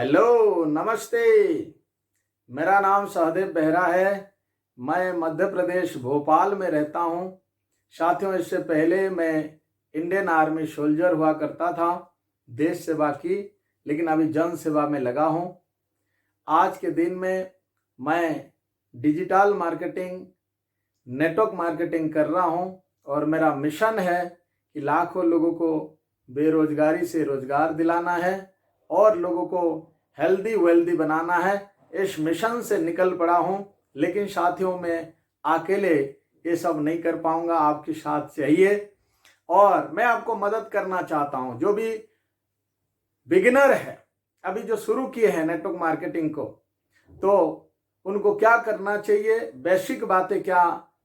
Hello, नमस्ते। मेरा नाम सहदेव बेहरा है। मैं मध्य प्रदेश भोपाल में रहता हूँ। साथियों, इससे पहले मैं इंडियन आर्मी सोल्जर हुआ करता था, देश सेवा की, लेकिन अभी जन सेवा में लगा हूँ। आज के दिन में मैं डिजिटल मार्केटिंग, नेटवर्क मार्केटिंग कर रहा हूँ और मेरा मिशन है कि लाखों लोगों को बेरोजगारी से रोजगार दिलाना है और लोगों को हेल्दी वेल्दी बनाना है। इस मिशन से निकल पड़ा हूँ, लेकिन साथियों मैं अकेले ये सब नहीं कर पाऊंगा, आपकी साथ चाहिए और मैं आपको मदद करना चाहता हूँ। जो भी बिगिनर है, अभी जो शुरू किए हैं नेटवर्क मार्केटिंग को, तो उनको क्या करना चाहिए, बेसिक बातें क्या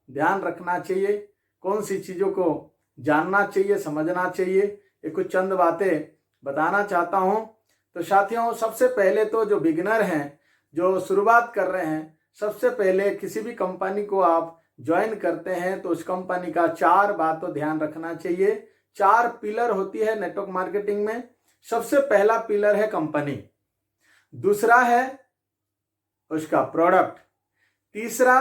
ध्यान रखना चाहिए, कौन सी चीज़ों को जानना चाहिए, समझना चाहिए, ये कुछ चंद बातें बताना चाहता हूँ। तो साथियों, सबसे पहले तो जो बिगिनर हैं, जो शुरुआत कर रहे हैं, सबसे पहले किसी भी कंपनी को आप ज्वाइन करते हैं तो उस कंपनी का 4 बातों ध्यान रखना चाहिए। 4 पिलर होती है नेटवर्क मार्केटिंग में। सबसे पहला पिलर है कंपनी, दूसरा है उसका प्रोडक्ट, तीसरा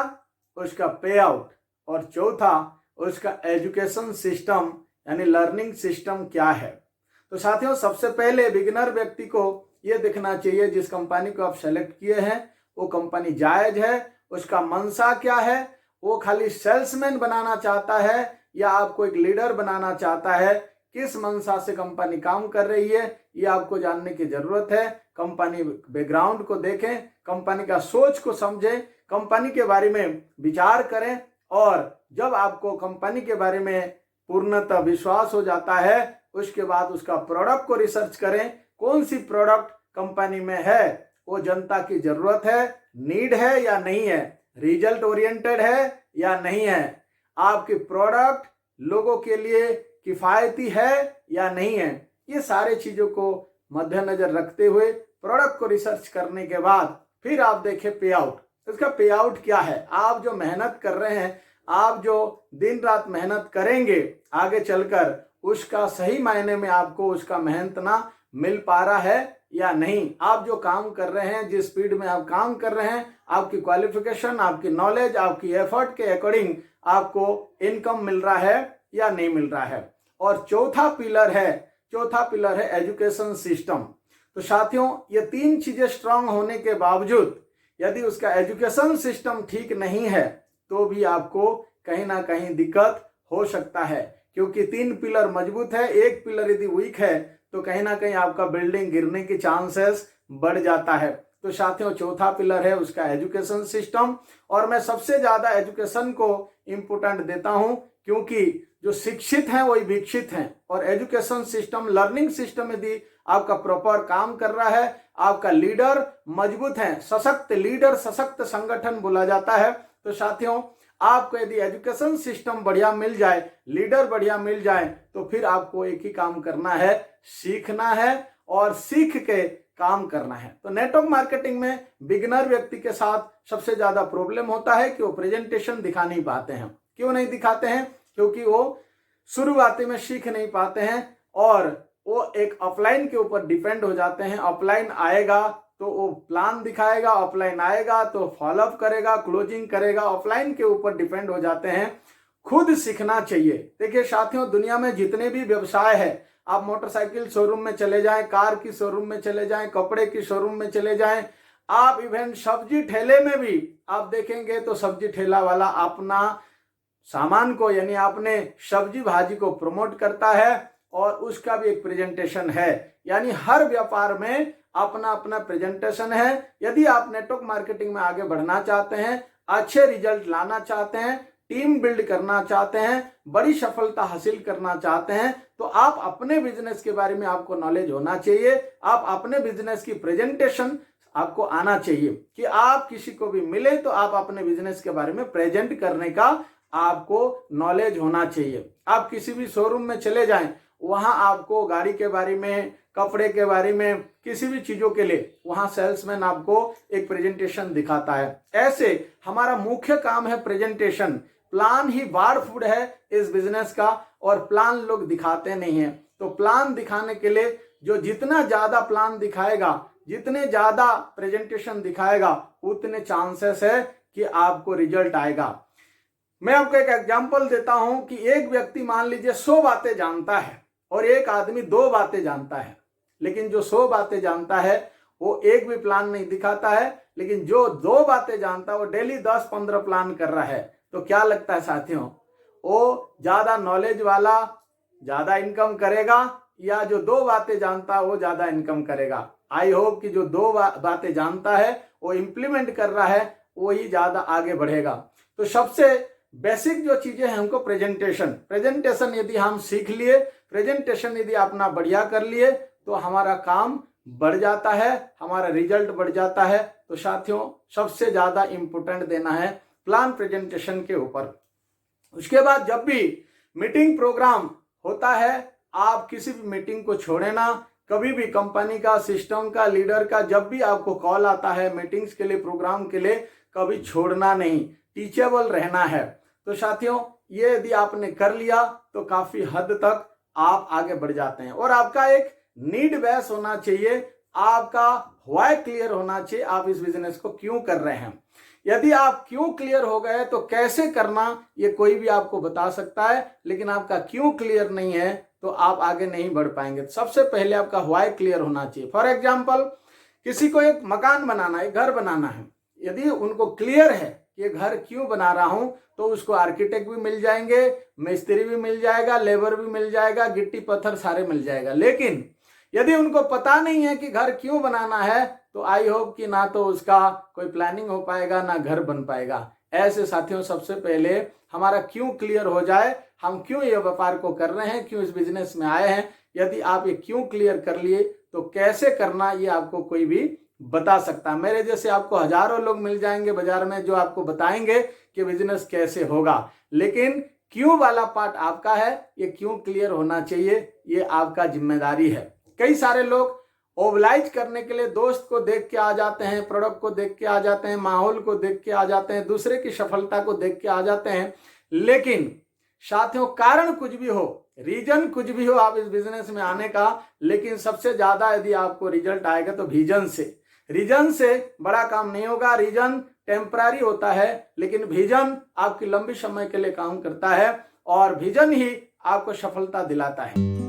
उसका पे आउट और चौथा उसका एजुकेशन सिस्टम यानी लर्निंग सिस्टम क्या है। तो साथियों, सबसे पहले बिगिनर व्यक्ति को यह देखना चाहिए जिस कंपनी को आप सेलेक्ट किए हैं वो कंपनी जायज है, उसका मंशा क्या है, वो खाली सेल्समैन बनाना चाहता है या आपको एक लीडर बनाना चाहता है, किस मंशा से कंपनी काम कर रही है, ये आपको जानने की जरूरत है। कंपनी बैकग्राउंड को देखें, कंपनी का सोच को समझें, कंपनी के बारे में विचार करें और जब आपको कंपनी के बारे में पूर्णतः विश्वास हो जाता है, उसके बाद उसका प्रोडक्ट को रिसर्च करें। कौन सी प्रोडक्ट कंपनी में है, वो जनता की जरूरत है, नीड है या नहीं है, रिजल्ट ओरिएंटेड है या नहीं है, आपकी प्रोडक्ट लोगों के लिए किफायती है या नहीं है। ये सारे चीजों को मद्देनजर रखते हुए प्रोडक्ट को रिसर्च करने के बाद फिर आप देखें पे आउट। इसका पे आउट क्या है, आप जो मेहनत कर रहे हैं, आप जो दिन रात मेहनत करेंगे आगे चलकर, उसका सही मायने में आपको उसका मेहनत ना मिल पा रहा है या नहीं। आप जो काम कर रहे हैं, जिस स्पीड में आप काम कर रहे हैं, आपकी क्वालिफिकेशन, आपकी नॉलेज, आपकी एफर्ट के अकॉर्डिंग आपको इनकम मिल रहा है या नहीं मिल रहा है। और चौथा पिलर है एजुकेशन सिस्टम। तो साथियों, ये 3 चीजें स्ट्रांग होने के बावजूद यदि उसका एजुकेशन सिस्टम ठीक नहीं है तो भी आपको कहीं ना कहीं दिक्कत हो सकता है, क्योंकि 3 पिलर मजबूत है, एक पिलर यदि वीक है तो कहीं ना कहीं आपका बिल्डिंग गिरने की चांसेस बढ़ जाता है। तो साथियों, चौथा पिलर है उसका एजुकेशन सिस्टम और मैं सबसे ज्यादा एजुकेशन को इंपोर्टेंट देता हूं, क्योंकि जो शिक्षित हैं वही विकसित हैं। और एजुकेशन सिस्टम, लर्निंग सिस्टम यदि आपका प्रॉपर काम कर रहा है, आपका लीडर मजबूत है, सशक्त लीडर, सशक्त संगठन बोला जाता है। तो साथियों, आपको यदि एजुकेशन सिस्टम बढ़िया मिल जाए, लीडर बढ़िया मिल जाए, तो फिर आपको एक ही काम करना है, सीखना है और सीख के काम करना है। तो नेटवर्क मार्केटिंग में बिगिनर व्यक्ति के साथ सबसे ज्यादा प्रॉब्लम होता है कि वो प्रेजेंटेशन दिखा नहीं पाते हैं। क्यों नहीं दिखाते हैं? क्योंकि वो शुरुआती में सीख नहीं पाते हैं और वो एक ऑफलाइन के ऊपर डिपेंड हो जाते हैं। ऑफलाइन आएगा तो वो प्लान दिखाएगा, ऑफलाइन आएगा तो फॉलोअप करेगा, क्लोजिंग करेगा, ऑफलाइन के ऊपर डिपेंड हो जाते हैं। खुद सीखना चाहिए। देखिए साथियों, दुनिया में जितने भी व्यवसाय है, आप मोटरसाइकिल शोरूम में चले जाएं, कार की शोरूम में चले जाएं, कपड़े की शोरूम में चले जाएं, आप इवन सब्जी ठेले में भी आप देखेंगे तो सब्जी ठेला वाला अपना सामान को यानी अपने सब्जी भाजी को प्रमोट करता है और उसका भी एक प्रेजेंटेशन है। यानी हर व्यापार में अपना अपना प्रेजेंटेशन है। यदि आप नेटवर्क मार्केटिंग में आगे बढ़ना चाहते हैं, अच्छे रिजल्ट लाना चाहते हैं, टीम बिल्ड करना चाहते हैं, बड़ी सफलता हासिल करना चाहते हैं, तो आप अपने बिजनेस के बारे में आपको नॉलेज होना चाहिए। आप अपने बिजनेस की प्रेजेंटेशन आपको आना चाहिए कि आप किसी को भी मिले तो आप अपने बिजनेस के बारे में प्रेजेंट करने का आपको नॉलेज होना चाहिए। आप किसी भी शोरूम में चले जाएं, वहां आपको गाड़ी के बारे में, कपड़े के बारे में, किसी भी चीजों के लिए वहां सेल्समैन आपको एक प्रेजेंटेशन दिखाता है। ऐसे हमारा मुख्य काम है प्रेजेंटेशन। प्लान ही बार फूड है इस बिजनेस का और प्लान लोग दिखाते नहीं है। तो प्लान दिखाने के लिए जो जितना ज्यादा प्लान दिखाएगा, जितने ज्यादा प्रेजेंटेशन दिखाएगा उतने चांसेस है कि आपको रिजल्ट आएगा। मैं आपको एक एग्जांपल देता हूं कि एक व्यक्ति मान लीजिए 100 बातें जानता है और एक आदमी 2 बातें जानता है, लेकिन जो 100 बातें जानता है वो एक भी प्लान नहीं दिखाता है, लेकिन जो 2 बातें जानता है वो डेली 10-15 प्लान कर रहा है। तो क्या लगता है साथियों, वो ज्यादा नॉलेज वाला ज्यादा इनकम करेगा या जो 2 बातें जानता है वो ज्यादा इनकम करेगा? आई होप कि जो 2 बातें जानता है वो इंप्लीमेंट कर रहा है वो ही ज्यादा आगे बढ़ेगा। तो सबसे बेसिक जो चीजें हैं हमको प्रेजेंटेशन यदि हम सीख लिए, प्रेजेंटेशन यदि अपना बढ़िया कर लिए तो हमारा काम बढ़ जाता है, हमारा रिजल्ट बढ़ जाता है। तो साथियों सबसे ज्यादा इंपॉर्टेंट देना है प्लान प्रेजेंटेशन के ऊपर। उसके बाद जब भी मीटिंग प्रोग्राम होता है, आप किसी भी मीटिंग को छोड़े ना। कभी भी कंपनी का, सिस्टम का, लीडर का जब भी आपको कॉल आता है मीटिंग्स के लिए, प्रोग्राम के लिए, कभी छोड़ना नहीं, टीचेबल रहना है। तो साथियों ये यदि आपने कर लिया तो काफी हद तक आप आगे बढ़ जाते हैं। और आपका एक नीड बेस होना चाहिए, आपका व्हाई क्लियर होना चाहिए, आप इस बिजनेस को क्यों कर रहे हैं। यदि आप क्यों क्लियर हो गए तो कैसे करना ये कोई भी आपको बता सकता है, लेकिन आपका क्यों क्लियर नहीं है तो आप आगे नहीं बढ़ पाएंगे। सबसे पहले आपका व्हाई क्लियर होना चाहिए। फॉर एग्जाम्पल किसी को एक मकान बनाना है, घर बनाना है, यदि उनको क्लियर है कि ये घर क्यों बना रहा हूं तो उसको आर्किटेक्ट भी मिल जाएंगे, मिस्त्री भी मिल जाएगा, लेबर भी मिल जाएगा, गिट्टी पत्थर सारे मिल जाएगा। लेकिन यदि उनको पता नहीं है कि घर क्यों बनाना है तो आई होप कि ना तो उसका कोई प्लानिंग हो पाएगा ना घर बन पाएगा। ऐसे साथियों सबसे पहले हमारा क्यों क्लियर हो जाए, हम क्यों ये व्यापार को कर रहे हैं, क्यों इस बिजनेस में आए हैं। यदि आप ये क्यों क्लियर कर लिए तो कैसे करना ये आपको कोई भी बता सकता है। मेरे जैसे आपको हजारों लोग मिल जाएंगे बाजार में जो आपको बताएंगे कि बिजनेस कैसे होगा, लेकिन क्यों वाला पार्ट आपका है, ये क्यों क्लियर होना चाहिए, ये आपका जिम्मेदारी है। कई सारे लोग ओवलाइज करने के लिए दोस्त को देख के आ जाते हैं, प्रोडक्ट को देख के आ जाते हैं, माहौल को देख के आ जाते हैं, दूसरे की सफलता को देख के आ जाते हैं, लेकिन साथियों कारण कुछ भी हो, रीजन कुछ भी हो आप इस बिजनेस में आने का, लेकिन सबसे ज्यादा यदि आपको रिजल्ट आएगा तो विजन से। रीजन से बड़ा काम नहीं होगा, रीजन टेम्पररी होता है, लेकिन विजन आपकी लंबी समय के लिए काम करता है और विजन ही आपको सफलता दिलाता है।